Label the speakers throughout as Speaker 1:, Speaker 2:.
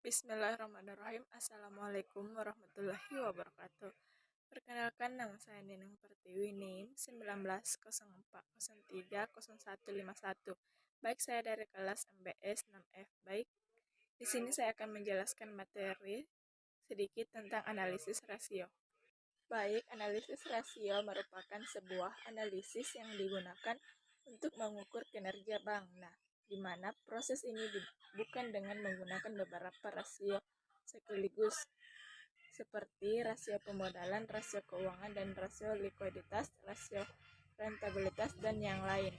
Speaker 1: Bismillahirrahmanirrahim. Assalamualaikum warahmatullahi wabarakatuh. Perkenalkan, nama saya Neneng Pertiwi, NIM 1904030151. Baik, saya dari kelas MBS 6F. Baik, di sini saya akan menjelaskan materi sedikit tentang analisis rasio. Baik, analisis rasio merupakan sebuah analisis yang digunakan untuk mengukur kinerja bank. Nah, di mana proses ini bukan dengan menggunakan beberapa rasio sekaligus, seperti rasio pemodalan, rasio keuangan, dan rasio likuiditas, rasio rentabilitas, dan yang lain.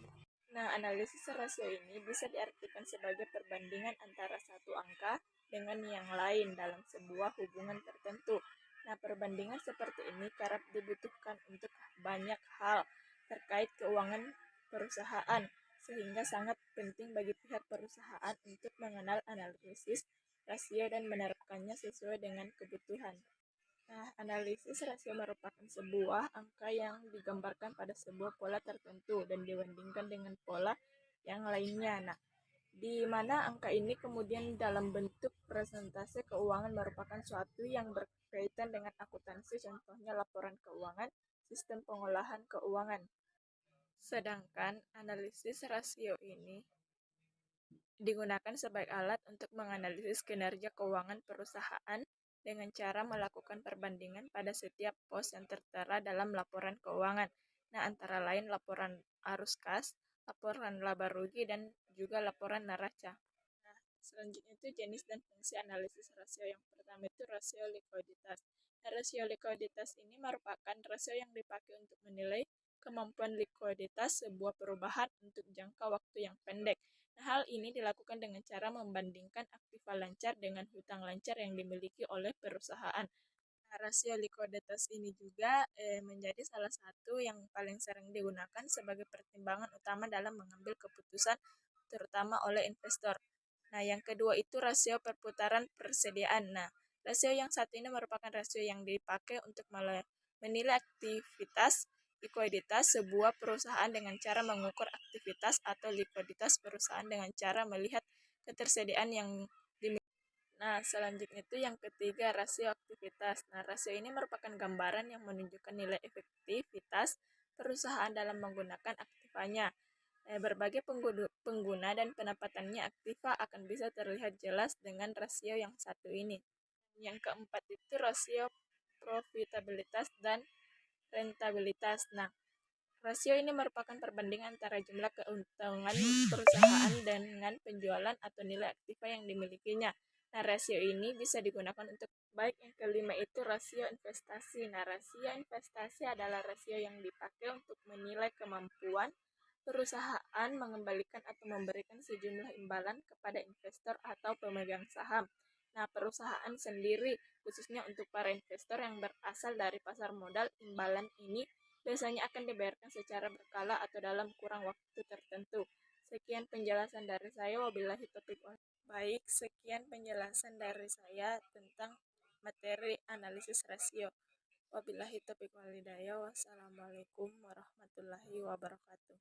Speaker 1: Nah, analisis rasio ini bisa diartikan sebagai perbandingan antara satu angka dengan yang lain dalam sebuah hubungan tertentu. Nah, perbandingan seperti ini kerap dibutuhkan untuk banyak hal terkait keuangan perusahaan, sehingga sangat penting bagi pihak perusahaan untuk mengenal analisis rasio dan menerapkannya sesuai dengan kebutuhan. Nah, analisis rasio merupakan sebuah angka yang digambarkan pada sebuah pola tertentu dan dibandingkan dengan pola yang lainnya. Nah, di mana angka ini kemudian dalam bentuk presentase keuangan merupakan suatu yang berkaitan dengan akuntansi, contohnya laporan keuangan, sistem pengolahan keuangan. Sedangkan analisis rasio ini digunakan sebagai alat untuk menganalisis kinerja keuangan perusahaan dengan cara melakukan perbandingan pada setiap pos yang tertera dalam laporan keuangan. Nah, antara lain laporan arus kas, laporan laba rugi, dan juga laporan neraca. Nah, selanjutnya itu jenis dan fungsi analisis rasio. Yang pertama itu rasio likuiditas. Nah, rasio likuiditas ini merupakan rasio yang dipakai untuk menilai kemampuan likuiditas sebuah perubahan untuk jangka waktu yang pendek. Nah, hal ini dilakukan dengan cara membandingkan aktiva lancar dengan hutang lancar yang dimiliki oleh perusahaan. Nah, rasio likuiditas ini juga menjadi salah satu yang paling sering digunakan sebagai pertimbangan utama dalam mengambil keputusan, terutama oleh investor. Nah, yang kedua itu rasio perputaran persediaan. Nah, rasio yang satu ini merupakan rasio yang dipakai untuk menilai aktivitas likuiditas sebuah perusahaan dengan cara mengukur aktivitas atau likuiditas perusahaan dengan cara melihat ketersediaan yang dimiliki. Nah, selanjutnya itu yang ketiga, rasio aktivitas. Nah, rasio ini merupakan gambaran yang menunjukkan nilai efektivitas perusahaan dalam menggunakan aktivanya. Berbagai pengguna dan penempatannya aktiva akan bisa terlihat jelas dengan rasio yang satu ini. Yang keempat itu rasio profitabilitas dan rentabilitas. Nah, rasio ini merupakan perbandingan antara jumlah keuntungan perusahaan dengan penjualan atau nilai aktiva yang dimilikinya. Nah, rasio ini bisa digunakan untuk baik. Yang kelima itu rasio investasi. Nah, rasio investasi adalah rasio yang dipakai untuk menilai kemampuan perusahaan mengembalikan atau memberikan sejumlah imbalan kepada investor atau pemegang saham. Nah, perusahaan sendiri, khususnya untuk para investor yang berasal dari pasar modal, imbalan ini biasanya akan dibayarkan secara berkala atau dalam kurang waktu tertentu. Sekian penjelasan dari saya, wabillahi taufiq wal hidayah. Baik, sekian penjelasan dari saya tentang materi analisis rasio. Wabillahi taufiq wal hidayah. Wassalamualaikum warahmatullahi wabarakatuh.